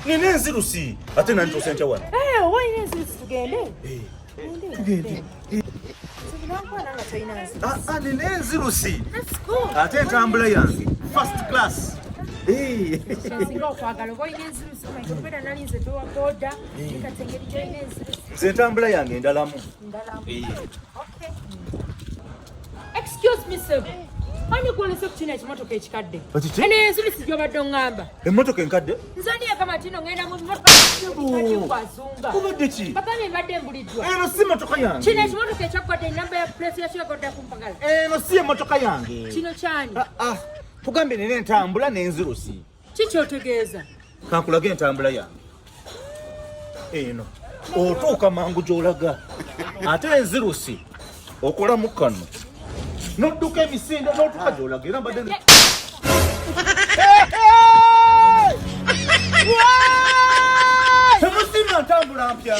Nenzirusi. Ate nanto senta wana. Why Nenzirusi tugende? Tugende. Nenzirusi. Let's go. Ate Entambula yange. First class. Entambula yange ndalamu. Excuse me, sir. Ani kuolesa kuchina ekimotoka ekikadde. Ene Nenzirusi gy'obadde oŋŋamba. Emmotoka enkadde? Nzani akamatino ngenda mu mmotoka kwazunga. Kubadde ki? Papa mbadde mbuliddwa. Eno si mmotoka yange. Kino ekimotoka ekyakukadde ennamba ya pulesi yakyo yakodda kumpagala. Eno si emmotoka yange. Kino kyani? Tugambe nene Entambula Nenzirusi. Ki ky'otegeeza? Kankulage Entambula yange. Eno otuuka mangu gy'olaga. Ate Nenzirusi okolamu kano. Nodduka emisinde n'otuuka gy'olaga era mbadde temusinga Entambula mpya.